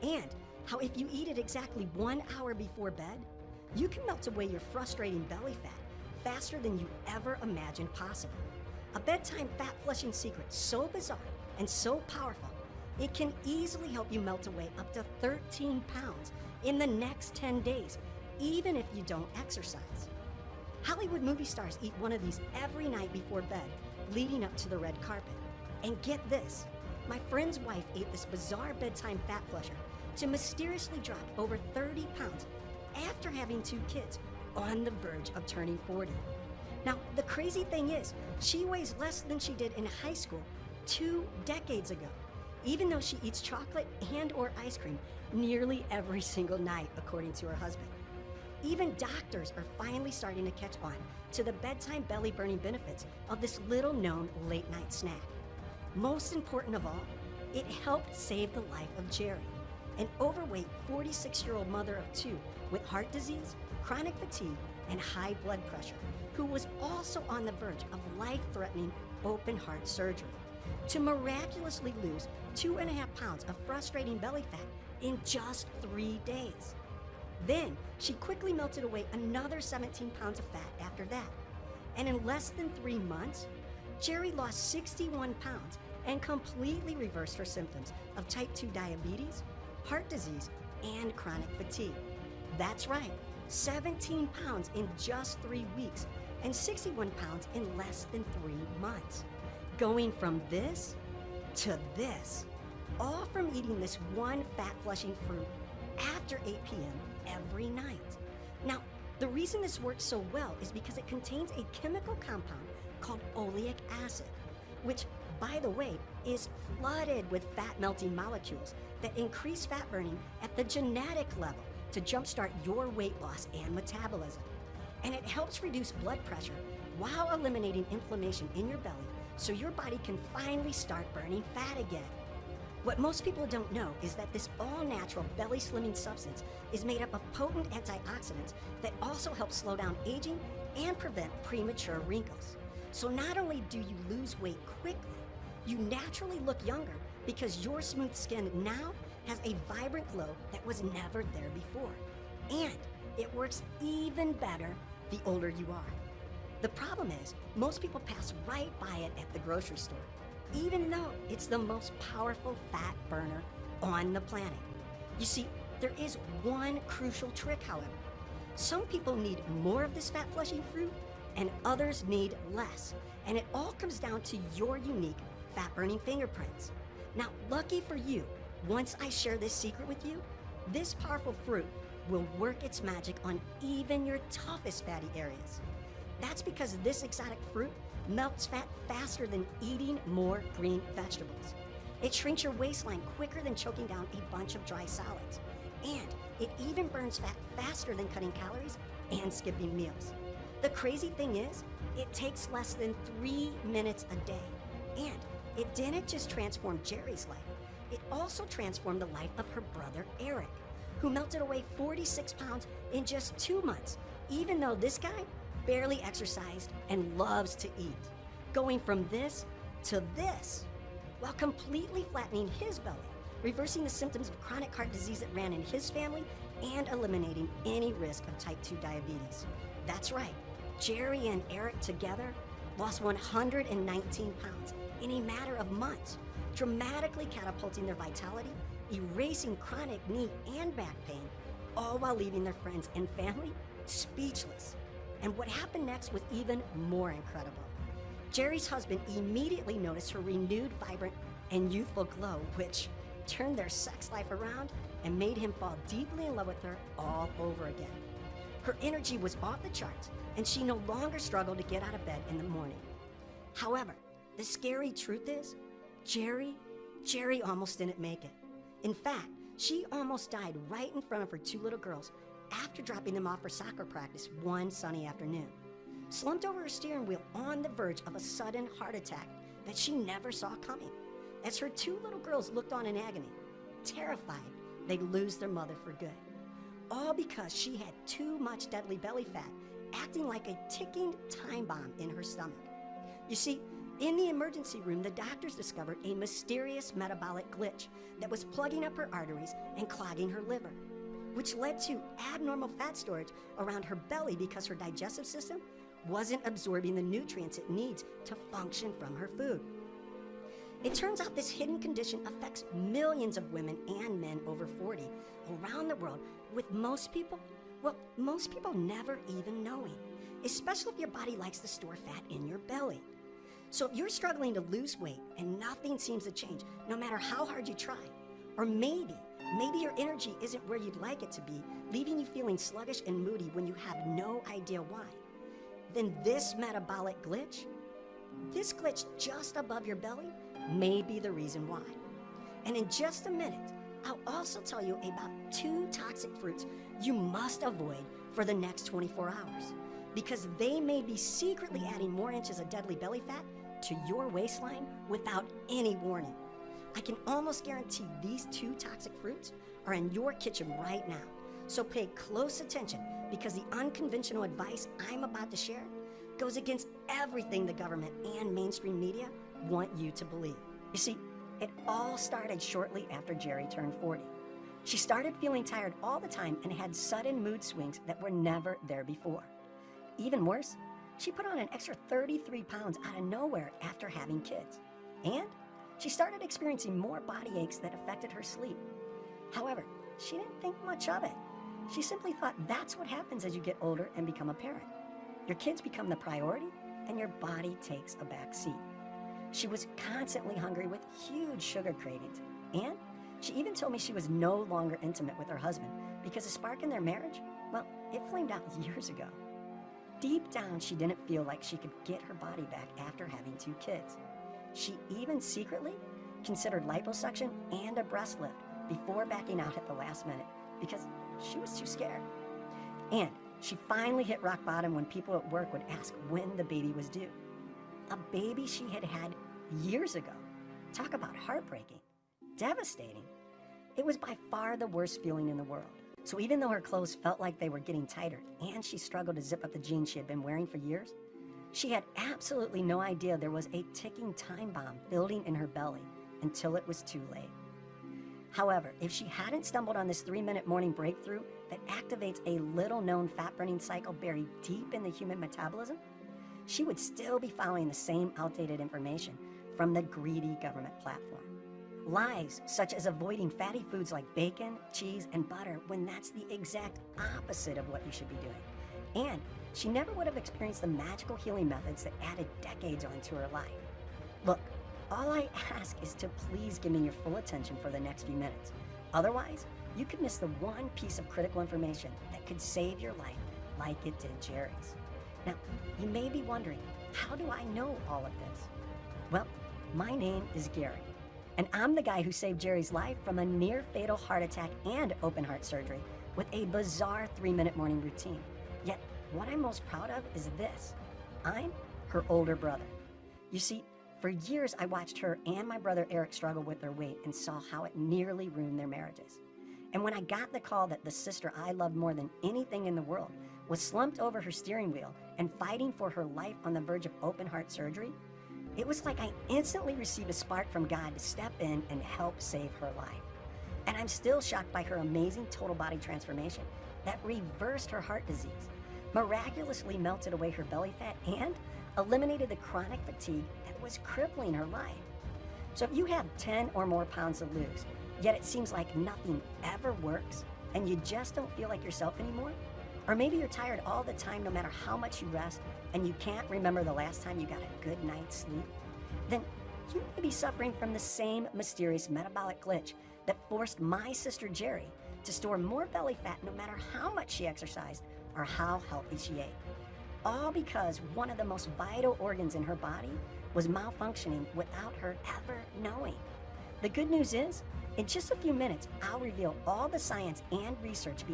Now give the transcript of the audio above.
and how if you eat it exactly 1 hour before bed, you can melt away your frustrating belly fat faster than you ever imagined possible. A bedtime fat-flushing secret so bizarre and so powerful, it can easily help you melt away up to 13 pounds in the next 10 days, even if you don't exercise. Hollywood movie stars eat one of these every night before bed, leading up to the red carpet. And get this, my friend's wife ate this bizarre bedtime fat flusher to mysteriously drop over 30 pounds after having 2 kids on the verge of turning 40. Now, the crazy thing is, she weighs less than she did in high school 2 decades ago, even though she eats chocolate and or ice cream nearly every single night, according to her husband. Even doctors are finally starting to catch on to the bedtime belly-burning benefits of this little-known late-night snack. Most important of all, it helped save the life of Jerry, an overweight 46-year-old mother of 2 with heart disease, chronic fatigue, and high blood pressure, who was also on the verge of life-threatening open heart surgery, to miraculously lose 2.5 pounds of frustrating belly fat in just 3 days. Then she quickly melted away another 17 pounds of fat after that. And in less than 3 months, Jerry lost 61 pounds and completely reversed her symptoms of type 2 diabetes, heart disease, and chronic fatigue. That's right, 17 pounds in just 3 weeks and 61 pounds in less than 3 months. Going from this to this, all from eating this one fat-flushing fruit after 8 p.m. every night. Now, the reason this works so well is because it contains a chemical compound called oleic acid, which, by the way, is flooded with fat-melting molecules that increase fat burning at the genetic level to jumpstart your weight loss and metabolism. And it helps reduce blood pressure while eliminating inflammation in your belly so your body can finally start burning fat again. What most people don't know is that this all-natural belly-slimming substance is made up of potent antioxidants that also help slow down aging and prevent premature wrinkles. So not only do you lose weight quickly, you naturally look younger because your smooth skin now has a vibrant glow that was never there before. And it works even better the older you are. The problem is, most people pass right by it at the grocery store, even though it's the most powerful fat burner on the planet. You see, there is one crucial trick, however. Some people need more of this fat-flushing fruit, and others need less. And it all comes down to your unique fat-burning fingerprints. Now, lucky for you, once I share this secret with you, this powerful fruit will work its magic on even your toughest fatty areas. That's because this exotic fruit melts fat faster than eating more green vegetables. It shrinks your waistline quicker than choking down a bunch of dry salads. And it even burns fat faster than cutting calories and skipping meals. The crazy thing is, it takes less than 3 minutes a day. And it didn't just transform Jerry's life, it also transformed the life of her brother Eric, who melted away 46 pounds in just 2 months, even though this guy barely exercised and loves to eat, going from this to this, while completely flattening his belly, reversing the symptoms of chronic heart disease that ran in his family, and eliminating any risk of type 2 diabetes. That's right, Jerry and Eric together lost 119 pounds in a matter of months, dramatically catapulting their vitality, erasing chronic knee and back pain, all while leaving their friends and family speechless. And what happened next was even more incredible. Jerry's husband immediately noticed her renewed, vibrant, and youthful glow, which turned their sex life around and made him fall deeply in love with her all over again. Her energy was off the charts, and she no longer struggled to get out of bed in the morning. However, the scary truth is, Jerry almost didn't make it. In fact, she almost died right in front of her 2 little girls after dropping them off for soccer practice one sunny afternoon, slumped over her steering wheel on the verge of a sudden heart attack that she never saw coming, as her 2 little girls looked on in agony, terrified they'd lose their mother for good, all because she had too much deadly belly fat acting like a ticking time bomb in her stomach. You see, In the emergency room, the doctors discovered a mysterious metabolic glitch that was plugging up her arteries and clogging her liver, which led to abnormal fat storage around her belly because her digestive system wasn't absorbing the nutrients it needs to function from her food. It turns out this hidden condition affects millions of women and men over 40 around the world, with most people never even knowing, especially if your body likes to store fat in your belly. So if you're struggling to lose weight and nothing seems to change, no matter how hard you try, or maybe your energy isn't where you'd like it to be, leaving you feeling sluggish and moody when you have no idea why, then this metabolic glitch, this glitch just above your belly, may be the reason why. And in just a minute, I'll also tell you about 2 toxic fruits you must avoid for the next 24 hours, because they may be secretly adding more inches of deadly belly fat to your waistline without any warning. I can almost guarantee these 2 toxic fruits are in your kitchen right now. So pay close attention, because the unconventional advice I'm about to share goes against everything the government and mainstream media want you to believe. You see, it all started shortly after Jerry turned 40. She started feeling tired all the time and had sudden mood swings that were never there before. Even worse, she put on an extra 33 pounds out of nowhere after having kids. And she started experiencing more body aches that affected her sleep. However, she didn't think much of it. She simply thought that's what happens as you get older and become a parent. Your kids become the priority, and your body takes a back seat. She was constantly hungry with huge sugar cravings. And she even told me she was no longer intimate with her husband because the spark in their marriage, well, it flamed out years ago. Deep down, she didn't feel like she could get her body back after having 2 kids. She even secretly considered liposuction and a breast lift before backing out at the last minute because she was too scared. And she finally hit rock bottom when people at work would ask when the baby was due. A baby she had had years ago. Talk about heartbreaking, devastating. It was by far the worst feeling in the world. So even though her clothes felt like they were getting tighter and she struggled to zip up the jeans she had been wearing for years, she had absolutely no idea there was a ticking time bomb building in her belly until it was too late. However, if she hadn't stumbled on this 3-minute morning breakthrough that activates a little-known fat-burning cycle buried deep in the human metabolism, she would still be following the same outdated information from the greedy government platform. Lies such as avoiding fatty foods like bacon, cheese, and butter when that's the exact opposite of what you should be doing. And she never would have experienced the magical healing methods that added decades onto her life. Look, all I ask is to please give me your full attention for the next few minutes. Otherwise, you could miss the one piece of critical information that could save your life like it did Jerry's. Now, you may be wondering, how do I know all of this? Well, my name is Gary, and I'm the guy who saved Jerry's life from a near-fatal heart attack and open heart surgery with a bizarre 3-minute morning routine. Yet, what I'm most proud of is this. I'm her older brother. You see, for years I watched her and my brother Eric struggle with their weight and saw how it nearly ruined their marriages. And when I got the call that the sister I loved more than anything in the world was slumped over her steering wheel and fighting for her life on the verge of open heart surgery, it was like I instantly received a spark from God to step in and help save her life. And I'm still shocked by her amazing total body transformation that reversed her heart disease, miraculously melted away her belly fat, and eliminated the chronic fatigue that was crippling her life. So if you have 10 or more pounds to lose, yet it seems like nothing ever works, and you just don't feel like yourself anymore, or maybe you're tired all the time no matter how much you rest, and you can't remember the last time you got a good night's sleep, then you may be suffering from the same mysterious metabolic glitch that forced my sister Jerry to store more belly fat no matter how much she exercised or how healthy she ate. All because one of the most vital organs in her body was malfunctioning without her ever knowing. The good news is, in just a few minutes, I'll reveal all the science and research behind